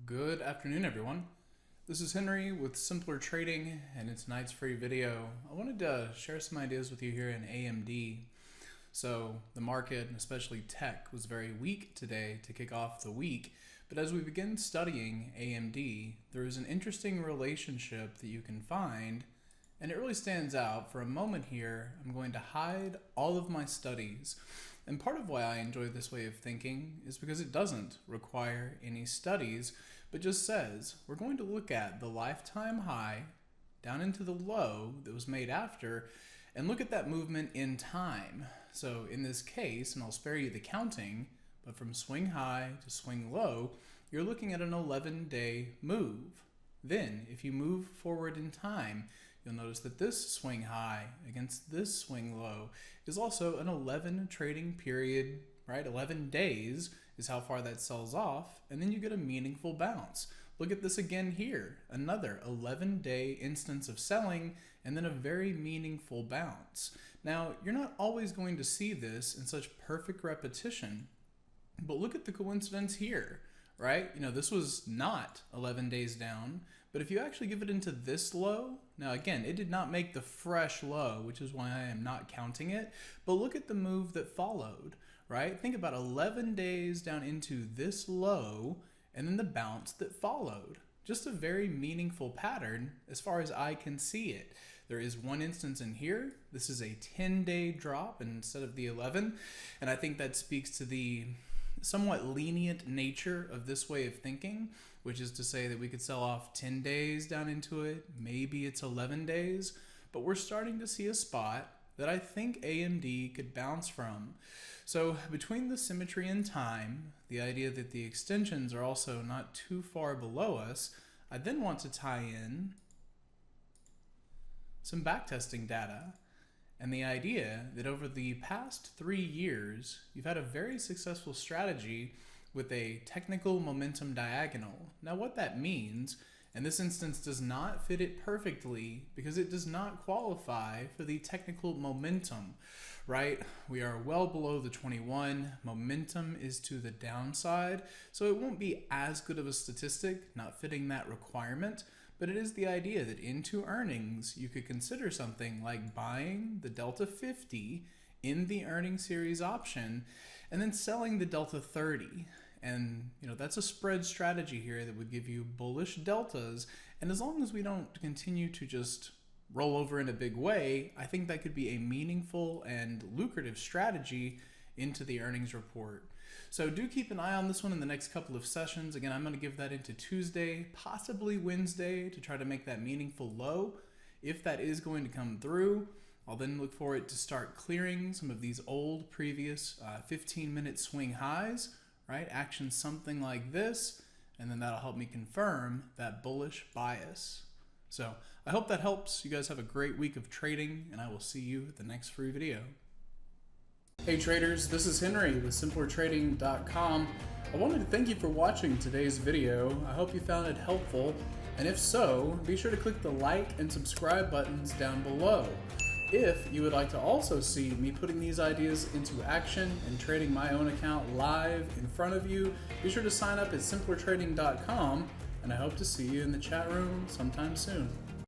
Good afternoon, everyone. This is Henry with Simpler Trading, and it's tonight's free video. I wanted to share some ideas with you here in AMD. So the market, and especially tech, was very weak today to kick off the week. But as we begin studying AMD, there is an interesting relationship that you can find, and it really stands out. For a moment here, I'm going to hide all of my studies. And part of why I enjoy this way of thinking is because it doesn't require any studies, but just says we're going to look at the lifetime high down into the low that was made after and look at that movement in time. So in this case, and I'll spare you the counting, but from swing high to swing low, you're looking at an 11-day move. Then if you move forward in time, you'll notice that this swing high against this swing low is also an 11 trading period, right? 11 days is how far that sells off, and then you get a meaningful bounce. Look at this again here, another 11-day instance of selling, and then a very meaningful bounce. Now, you're not always going to see this in such perfect repetition, but look at the coincidence here, right? This was not 11 days down, but if you actually give it into this low, now again, it did not make the fresh low, which is why I am not counting it, but look at the move that followed, right? Think about 11 days down into this low, and then the bounce that followed. Just a very meaningful pattern as far as I can see it. There is one instance in here. This is a 10-day drop instead of the 11, and I think that speaks to the somewhat lenient nature of this way of thinking, which is to say that we could sell off 10 days down into it, maybe it's 11 days, but we're starting to see a spot that I think AMD could bounce from. So between the symmetry and time, the idea that the extensions are also not too far below us, I then want to tie in some backtesting data. And the idea that over the past 3 years, you've had a very successful strategy with a technical momentum diagonal. Now what that means, and this instance does not fit it perfectly because it does not qualify for the technical momentum, right? We are well below the 21. Momentum is to the downside, so it won't be as good of a statistic, not fitting that requirement. But it is the idea that into earnings, you could consider something like buying the Delta 50 in the earning series option and then selling the Delta 30. And that's a spread strategy here that would give you bullish deltas. And as long as we don't continue to just roll over in a big way, I think that could be a meaningful and lucrative strategy into the earnings report. So do keep an eye on this one in the next couple of sessions. Again, I'm going to give that into Tuesday, possibly Wednesday, to try to make that meaningful low. If that is going to come through, I'll then look for it to start clearing some of these old previous 15-minute swing highs, right? Action something like this, and then that'll help me confirm that bullish bias. So I hope that helps. You guys have a great week of trading, and I will see you at the next free video. Hey traders, this is Henry with simplertrading.com. I wanted to thank you for watching today's video. I hope you found it helpful, and if so, be sure to click the like and subscribe buttons down below. If you would like to also see me putting these ideas into action and trading my own account live in front of you, be sure to sign up at simplertrading.com, and I hope to see you in the chat room sometime soon.